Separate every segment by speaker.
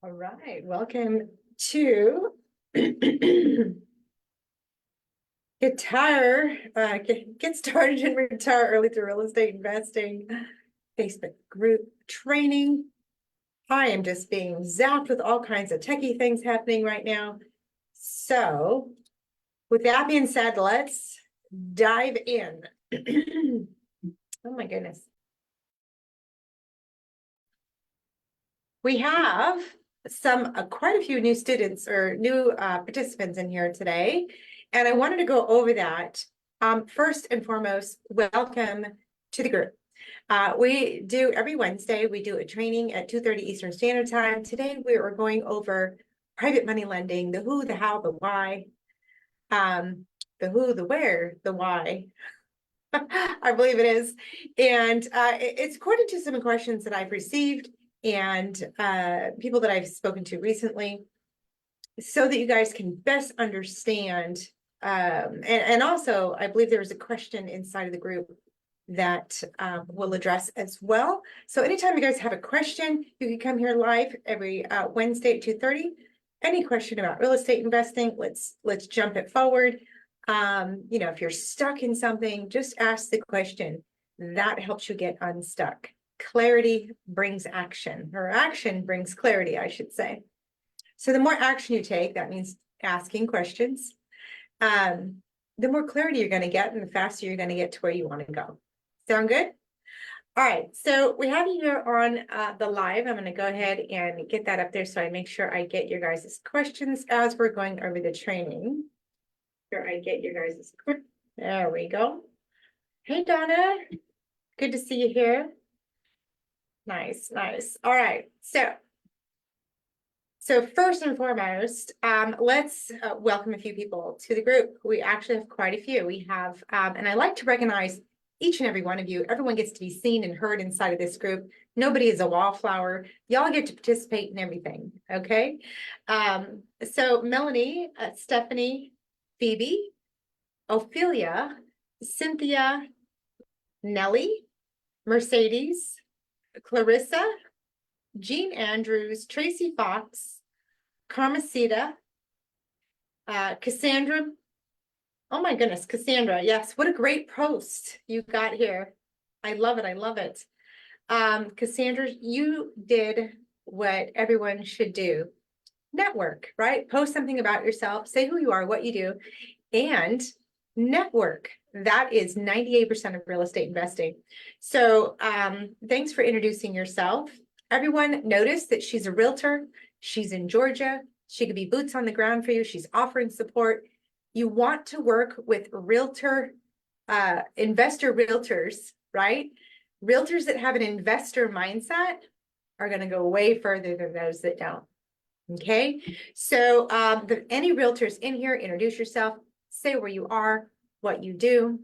Speaker 1: All right, welcome to get started and retire early through real estate investing Facebook group training. I am just being zapped with all kinds of techie things happening right now. So with that being said, let's dive in. Oh my goodness. We have quite a few new students or new participants in here today, and I wanted to go over that. First and foremost, welcome to the group. We do every Wednesday, we do a training at 2:30 Eastern Standard Time. Today, we are going over private money lending, the who, the how, the why, the who, the where, the why. I believe it is. And it's according to some questions that I've received and people that I've spoken to recently, so that you guys can best understand. And also, I believe there was a question inside of the group that we'll address as well. So anytime you guys have a question, you can come here live every Wednesday at 2:30. Any question about real estate investing, let's jump it forward. If you're stuck in something, just ask the question. That helps you get unstuck. Clarity brings action, or action brings clarity, I should say. So the more action you take, that means asking questions, the more clarity you're going to get and the faster you're going to get to where you want to go. Sound good? All right, so we have you here on the live. I'm going to go ahead and get that up there so I make sure I get your guys' questions as we're going over the training. Sure, I get your guys' questions. There we go. Hey, Donna. Good to see you here. Nice, nice. All right, so first and foremost, let's welcome a few people to the group. We actually have quite a few. We have, and I like to recognize each and every one of you. Everyone gets to be seen and heard inside of this group. Nobody is a wallflower. Y'all get to participate in everything, okay? So Melanie, Stephanie, Phoebe, Ophelia, Cynthia, Nellie, Mercedes, Clarissa, Jean Andrews, Tracy Fox, Carmesita, Cassandra. Oh my goodness, Cassandra. Yes, what a great post you got here. I love it. I love it. Cassandra, you did what everyone should do. Network, right? Post something about yourself, say who you are, what you do, and network. That is 98% of real estate investing. So thanks for introducing yourself. Everyone noticed that she's a realtor. She's in Georgia. She could be boots on the ground for you. She's offering support. You want to work with investor realtors, right? Realtors that have an investor mindset are going to go way further than those that don't. Okay, so any realtors in here, introduce yourself, say where you are, what you do,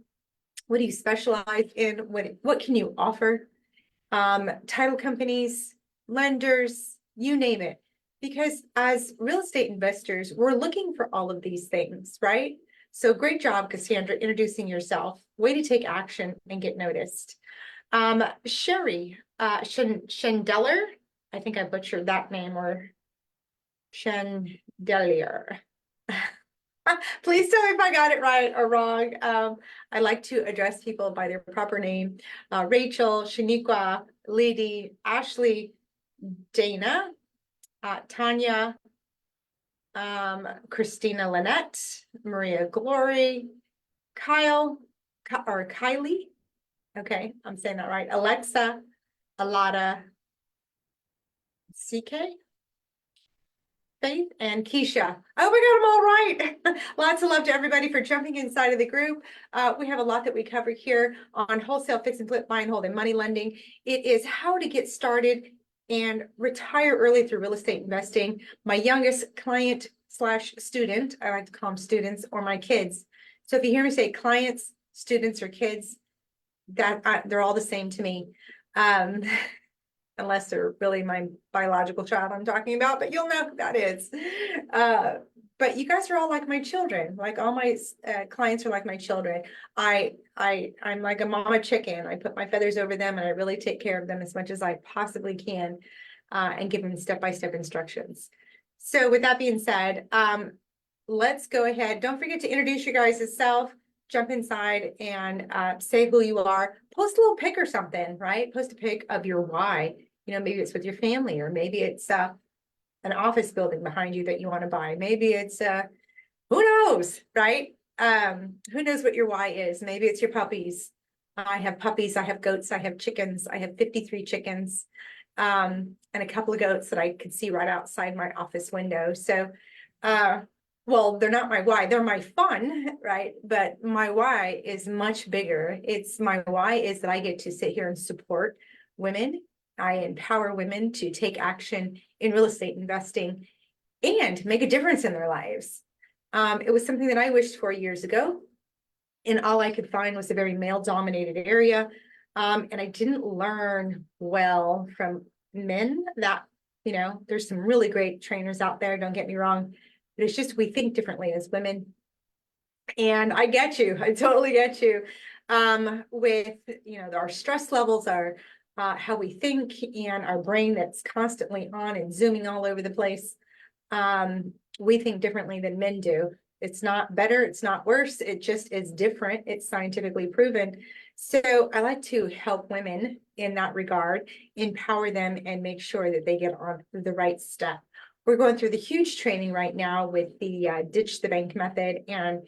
Speaker 1: what do you specialize in, what can you offer, title companies, lenders, you name it. Because as real estate investors, we're looking for all of these things, right? So great job, Cassandra, introducing yourself. Way to take action and get noticed. Sherry Schendeller, I think I butchered that name, or Chandelier. Please tell me if I got it right or wrong. I like to address people by their proper name. Rachel, Shaniqua, Lady, Ashley, Dana, Tanya, Christina Lynette, Maria Glory, Kyle, or Kylie. Okay, I'm saying that right. Alexa, Alada, CK, Faith, and Keisha. Oh, we got them all right. Lots of love to everybody for jumping inside of the group. We have a lot that we cover here on wholesale, fix and flip, buy and hold, and money lending. It is how to get started and retire early through real estate investing. My youngest client slash student, I like to call them students, or my kids. So if you hear me say clients, students, or kids, they're all the same to me. Unless they're really my biological child I'm talking about, but you'll know who that is. But you guys are all like my children. Like all my clients are like my children. I'm like a mama chicken. I put my feathers over them and I really take care of them as much as I possibly can. and give them step-by-step instructions. So with that being said, let's go ahead. Don't forget to introduce your guys yourself, jump inside and say who you are. Post a little pic or something, right? Post a pic of your why. You know, maybe it's with your family, or maybe it's an office building behind you that you want to buy. Maybe it's who knows, right? Who knows what your why is? Maybe it's your puppies. I have puppies, I have goats, I have chickens, I have 53 chickens, and a couple of goats that I could see right outside my office window. So, well, they're not my why, they're my fun, right? But my why is much bigger. It's my why is that I get to sit here and support women. I empower women to take action in real estate investing and make a difference in their lives. It was something that I wished for years ago, and all I could find was a very male-dominated area. And I didn't learn well from men that, you know, there's some really great trainers out there, don't get me wrong, but it's just we think differently as women. And I get you, I totally get you. With, you know, our stress levels, our how we think, and our brain that's constantly on and zooming all over the place. We think differently than men do. It's not better, it's not worse, it just is different. It's scientifically proven. So I like to help women in that regard, empower them, and make sure that they get on the right step. We're going through the huge training right now with the Ditch the Bank method, and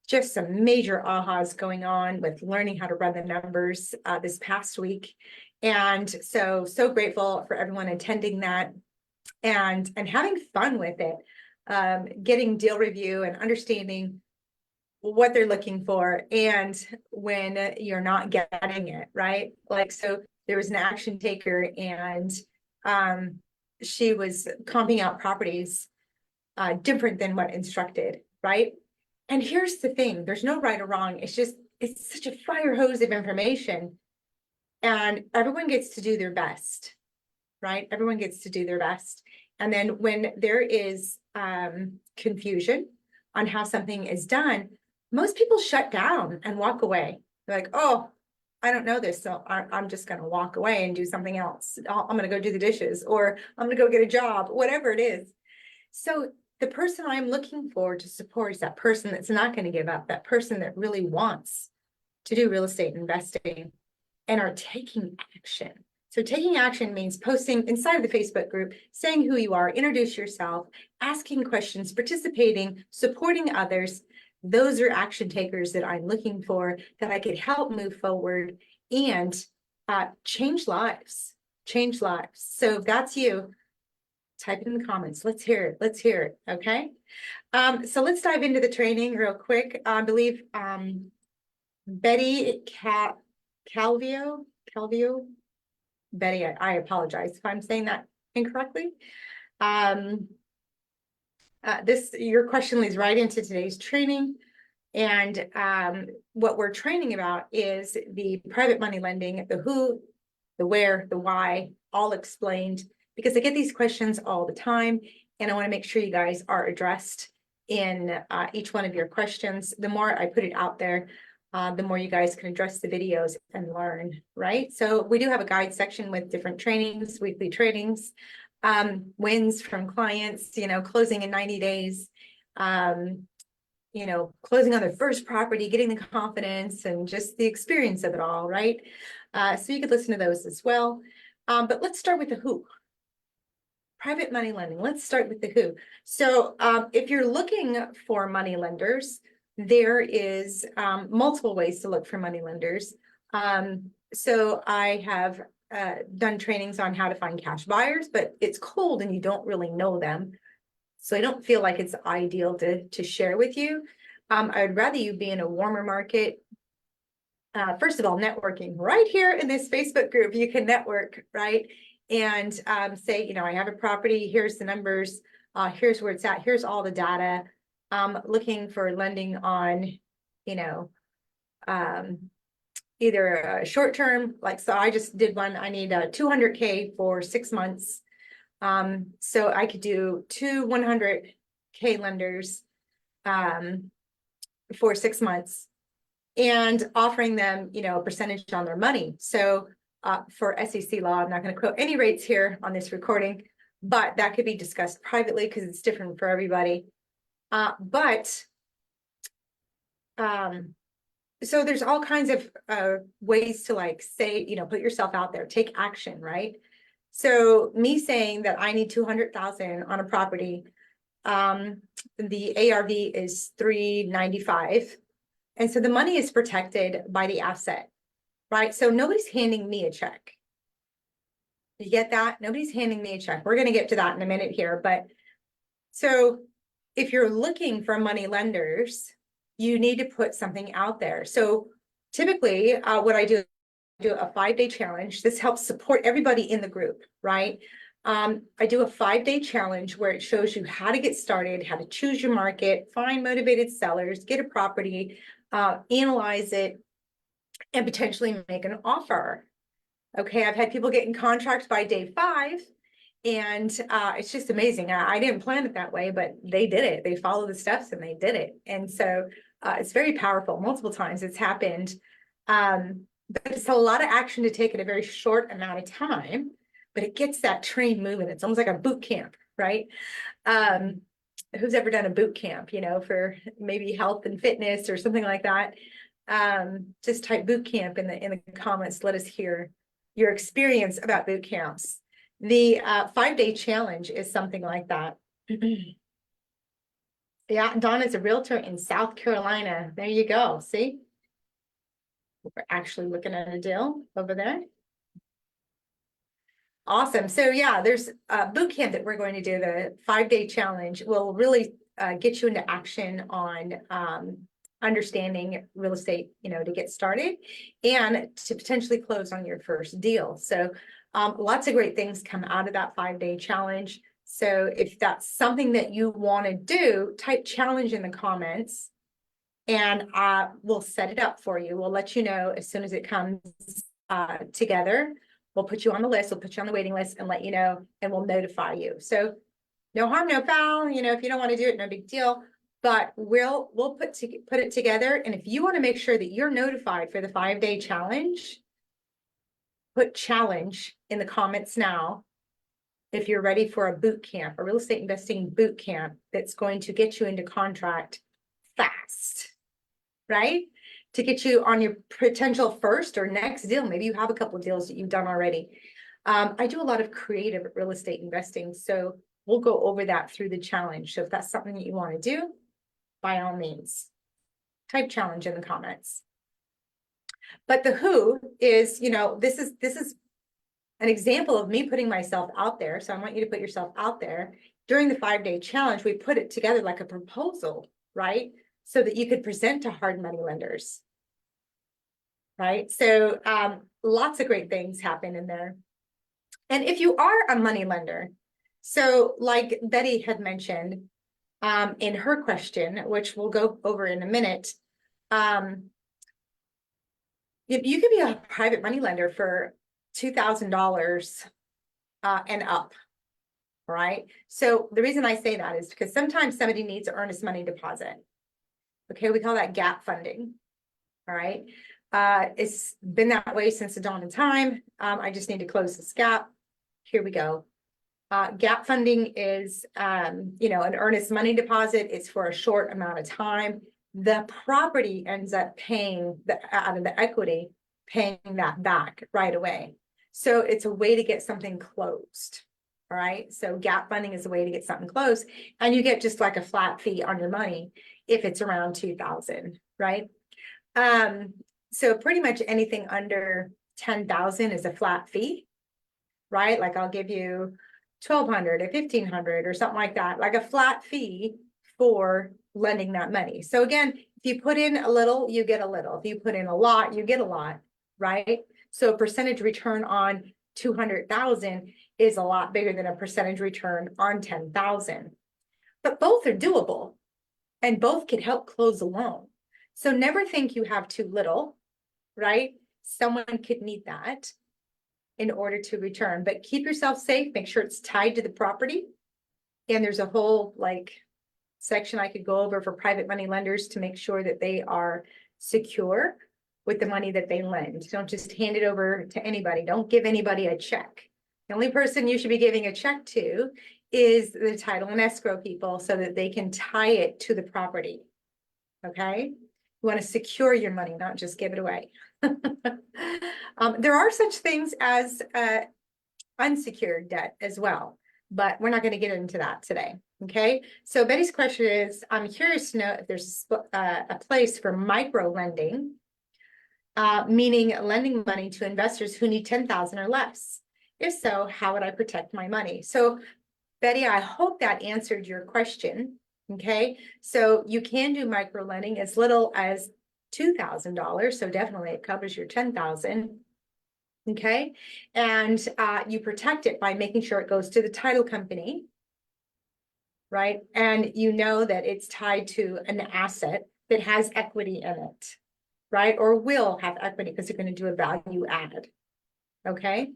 Speaker 1: just some major ahas going on with learning how to run the numbers this past week. And so grateful for everyone attending that and having fun with it. Getting deal review and understanding what they're looking for, and when you're not getting it, right? Like, so there was an action taker, and she was comping out properties different than what instructed, right? And here's the thing, there's no right or wrong. It's just, it's such a fire hose of information, and everyone gets to do their best, right? Everyone gets to do their best. And then when there is confusion on how something is done, most people shut down and walk away. They're like, oh, I don't know this, so I'm just going to walk away and do something else. I'm going to go do the dishes, or I'm going to go get a job, whatever it is. So the person I'm looking for to support is that person that's not going to give up, that person that really wants to do real estate investing and are taking action. So taking action means posting inside of the Facebook group, saying who you are, introduce yourself, asking questions, participating, supporting others. Those are action takers that I'm looking for, that I could help move forward and change lives, change lives. So if that's you, type it in the comments. Let's hear it. Let's hear it. Okay. So let's dive into the training real quick. I believe Betty Calvio, Betty, I apologize if I'm saying that incorrectly. Your question leads right into today's training. And what we're training about is the private money lending, the who, the where, the why, all explained, because I get these questions all the time, and I want to make sure you guys are addressed in each one of your questions. The more I put it out there, the more you guys can address the videos and learn, right? So we do have a guide section with different trainings, weekly trainings, wins from clients, you know, closing in 90 days, you know, closing on their first property, getting the confidence and just the experience of it all, right? So you could listen to those as well. But let's start with the who. Private money lending. Let's start with the who. So if you're looking for money lenders, there is multiple ways to look for money lenders. So I have done trainings on how to find cash buyers, but it's cold and you don't really know them. So I don't feel like it's ideal to share with you. I would rather you be in a warmer market. First of all, networking right here in this Facebook group, you can network, right? And say, you know, I have a property, here's the numbers, here's where it's at, here's all the data. Looking for lending on, you know, either a short term, like, so I just did one, I need a 200K for 6 months. So I could do 2 100K lenders for 6 months and offering them, you know, a percentage on their money. So for SEC law. I'm not going to quote any rates here on this recording, but that could be discussed privately because it's different for everybody. So there's all kinds of ways to like say, you know, put yourself out there, take action, right? So me saying that I need 200,000 on a property, the ARV is 395. And so the money is protected by the asset, right? So nobody's handing me a check. You get that? Nobody's handing me a check. We're going to get to that in a minute here. But so if you're looking for money lenders, you need to put something out there. So typically what I do a 5-day challenge. This helps support everybody in the group, right? I do a 5-day challenge where it shows you how to get started, how to choose your market, find motivated sellers, get a property, analyze it, and potentially make an offer. Okay, I've had people get in contract by day 5, and it's just amazing. I didn't plan it that way, but they did it. They followed the steps and they did it. And so it's very powerful. Multiple times it's happened. But it's a lot of action to take in a very short amount of time, but it gets that train moving. It's almost like a boot camp, right? Who's ever done a boot camp, you know, for maybe health and fitness or something like that? Just type boot camp in the comments. Let us hear your experience about boot camps. The 5-day challenge is something like that. Yeah, Donna's a realtor in South Carolina. There you go. See? We're actually looking at a deal over there. Awesome. So yeah, there's a boot camp that we're going to do. The 5-day challenge will really get you into action on understanding real estate, you know, to get started and to potentially close on your first deal. So lots of great things come out of that 5-day challenge. So if that's something that you want to do, type challenge in the comments, and we'll set it up for you. We'll let you know as soon as it comes together. We'll put you on the list, we'll put you on the waiting list and let you know, and we'll notify you. So no harm, no foul. You know, if you don't want to do it, no big deal. But we'll put it together. And if you want to make sure that you're notified for the 5-day challenge, put challenge in the comments now. If you're ready for a boot camp, a real estate investing boot camp that's going to get you into contract fast, right? To get you on your potential first or next deal. Maybe you have a couple of deals that you've done already. I do a lot of creative real estate investing, so we'll go over that through the challenge. So if that's something that you want to do, by all means, type challenge in the comments. But the who is, you know, this is an example of me putting myself out there. So I want you to put yourself out there. During the 5-day challenge, we put it together like a proposal, right? So that you could present to hard money lenders, right? So lots of great things happen in there. And if you are a money lender, so like Betty had mentioned in her question, which we'll go over in a minute, you could be a private money lender for $2,000 and up, right? So the reason I say that is because sometimes somebody needs an earnest money deposit. Okay, we call that gap funding. All right. It's been that way since the dawn of time. I just need to close this gap. Here we go. Gap funding is, you know, an earnest money deposit. It's for a short amount of time. The property ends up paying out of the equity, paying that back right away. So it's a way to get something closed. All right. So gap funding is a way to get something closed, and you get just like a flat fee on your money if it's around 2,000, right? So pretty much anything under 10,000 is a flat fee, right? Like I'll give you 1,200 or 1,500 or something like that, like a flat fee for lending that money. So again, if you put in a little, you get a little. If you put in a lot, you get a lot, right? So a percentage return on 200,000 is a lot bigger than a percentage return on 10,000. But both are doable, and both can help close a loan. So never think you have too little, right? Someone could need that in order to return, but keep yourself safe. Make sure it's tied to the property. And there's a whole like section I could go over for private money lenders to make sure that they are secure with the money that they lend. Don't just hand it over to anybody. Don't give anybody a check. The only person you should be giving a check to is the title and escrow people so that they can tie it to the property. Okay? You want to secure your money, not just give it away. There are such things as unsecured debt as well, but we're not going to get into that today. Okay, so Betty's question is, I'm curious to know if there's a place for micro lending, meaning lending money to investors who need 10,000 or less. If so, how would I protect my money? So Betty, I hope that answered your question. Okay, so you can do micro lending as little as $2,000. So definitely it covers your 10,000. Okay, and you protect it by making sure it goes to the title company, right? And you know that it's tied to an asset that has equity in it, right? Or will have equity because you're going to do a value add. Okay,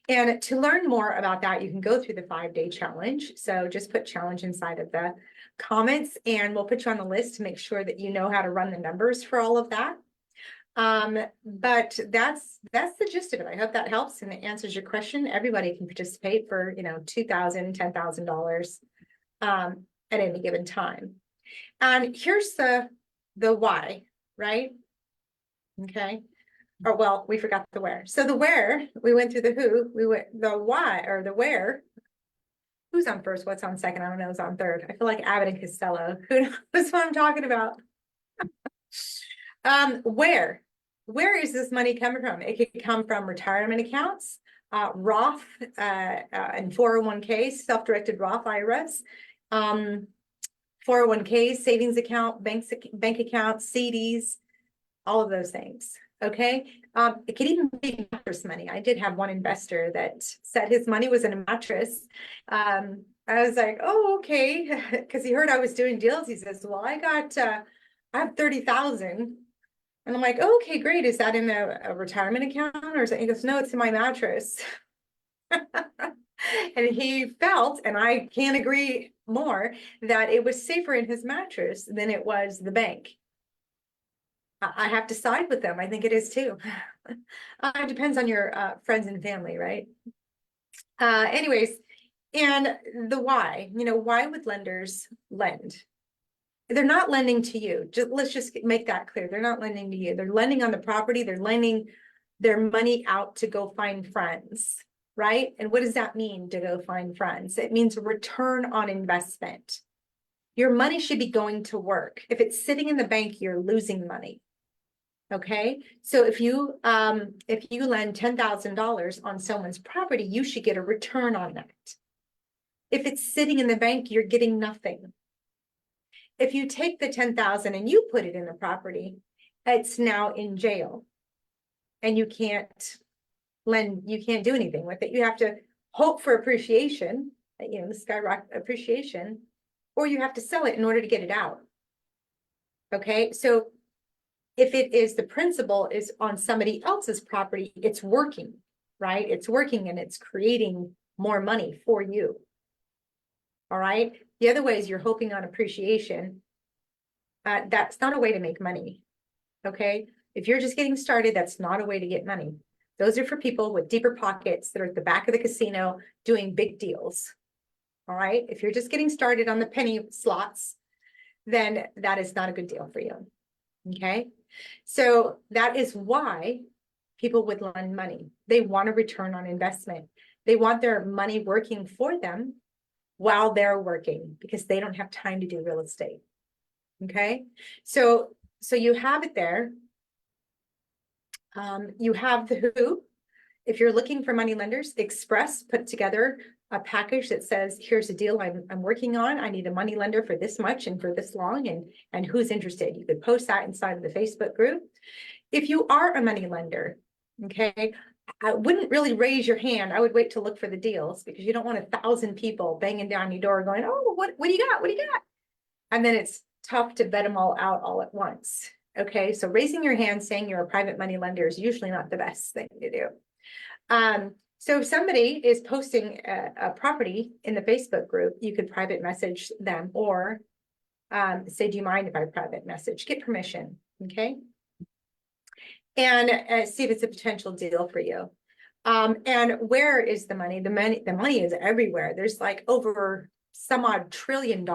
Speaker 1: and to learn more about that, you can go through the 5-day challenge. So just put challenge inside of the comments and we'll put you on the list to make sure that you know how to run the numbers for all of that. But that's the gist of it. I hope that helps and it answers your question. Everybody can participate for, you know, $2,000, $10,000 at any given time. And here's the why, right? Okay. Or well, we forgot the where. So the where, we went through the who, we went the why or the where. Who's on first? What's on second? I don't know who's on third. I feel like Abbott and Costello. Who knows what I'm talking about? Where is this money coming from? It could come from retirement accounts, Roth, and 401ks, self-directed Roth IRAs, 401ks, savings account, bank accounts, CDs, all of those things. Okay. It could even be mattress money. I did have one investor that said his money was in a mattress. I was like, oh, okay. Because he heard I was doing deals. He says, well, I have 30,000. And I'm like, oh, okay, great. Is that in a retirement account or something? He goes, no, it's in my mattress. And he felt, and I can't agree more, that it was safer in his mattress than it was the bank. I have to side with them. I think it is too. It depends on your friends and family, right? Anyways, and the why, you know, why would lenders lend? They're not lending to you. Let's just make that clear. They're not lending to you. They're lending on the property. They're lending their money out to go find friends, right? And what does that mean to go find friends? It means a return on investment. Your money should be going to work. If it's sitting in the bank, you're losing money. Okay, so if you lend $10,000 on someone's property, you should get a return on that. If it's sitting in the bank, you're getting nothing. If you take the 10,000 and you put it in the property, it's now in jail. And you can't do anything with it. You have to hope for appreciation, you know, the skyrocket appreciation, or you have to sell it in order to get it out. Okay, so if it is the principal is on somebody else's property, it's working, right? It's working and it's creating more money for you. All right. The other way is you're hoping on appreciation. That's not a way to make money. Okay. If you're just getting started, that's not a way to get money. Those are for people with deeper pockets that are at the back of the casino doing big deals. All right. If you're just getting started on the penny slots, then that is not a good deal for you. Okay. So that is why people would lend money. They want a return on investment. They want their money working for them while they're working because they don't have time to do real estate. Okay. So you have it there. You have the who. If you're looking for money lenders, Express put together a package that says, here's a deal I'm working on. I need a money lender for this much and for this long and who's interested. You could post that inside of the Facebook group. If you are a money lender, okay, I wouldn't really raise your hand. I would wait to look for the deals because you don't want 1,000 people banging down your door going, oh, what do you got? What do you got? And then it's tough to vet them all out all at once. Okay, so raising your hand saying you're a private money lender is usually not the best thing to do. So if somebody is posting a property in the Facebook group, you could private message them or say, do you mind if I private message? Get permission, okay? and see if it's a potential deal for you. And where is the money? The money is everywhere. There's like over some odd $1 trillion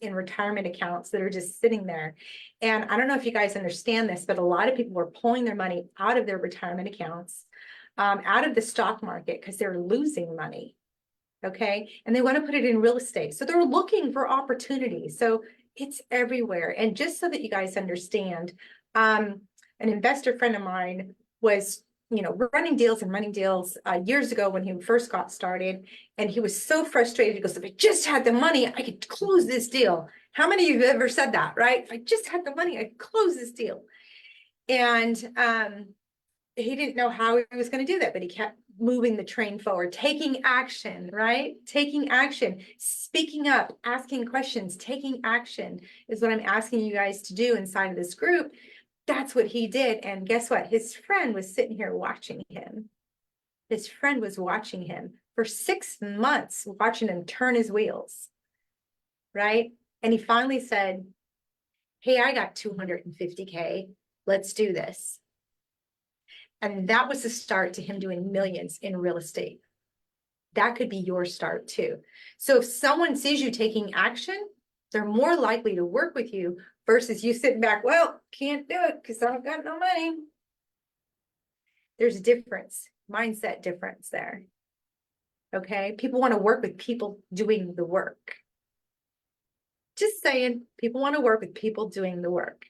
Speaker 1: in retirement accounts that are just sitting there. And I don't know if you guys understand this, but a lot of people were pulling their money out of their retirement accounts, out of the stock market because they're losing money. Okay. And they want to put it in real estate. So they're looking for opportunities. So it's everywhere. And just so that you guys understand, an investor friend of mine was, running deals and running deals years ago when he first got started. And he was so frustrated. He goes, if I just had the money, I could close this deal. How many of you have ever said that, right? If I just had the money, I'd close this deal. And he didn't know how he was going to do that, but he kept moving the train forward, taking action, right? Taking action, speaking up, asking questions, taking action is what I'm asking you guys to do inside of this group. That's what he did. And guess what? His friend was sitting here watching him. His friend was watching him for 6 months, watching him turn his wheels, right? And he finally said, hey, I got 250K. Let's do this. And that was the start to him doing millions in real estate. That could be your start too. So if someone sees you taking action, they're more likely to work with you versus you sitting back, well, can't do it because I don't got no money. There's a difference, mindset difference there. Okay, people want to work with people doing the work. Just saying, people want to work with people doing the work.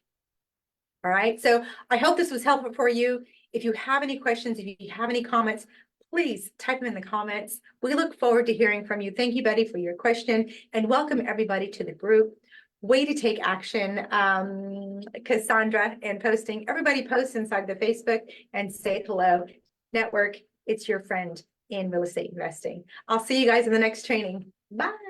Speaker 1: All right, so I hope this was helpful for you. If you have any questions, if you have any comments, please type them in the comments. We look forward to hearing from you. Thank you, Betty, for your question, and welcome everybody to the group. Way to take action, Cassandra, and posting. Everybody posts inside the Facebook and say hello. Network, it's your friend in real estate investing. I'll see you guys in the next training. Bye.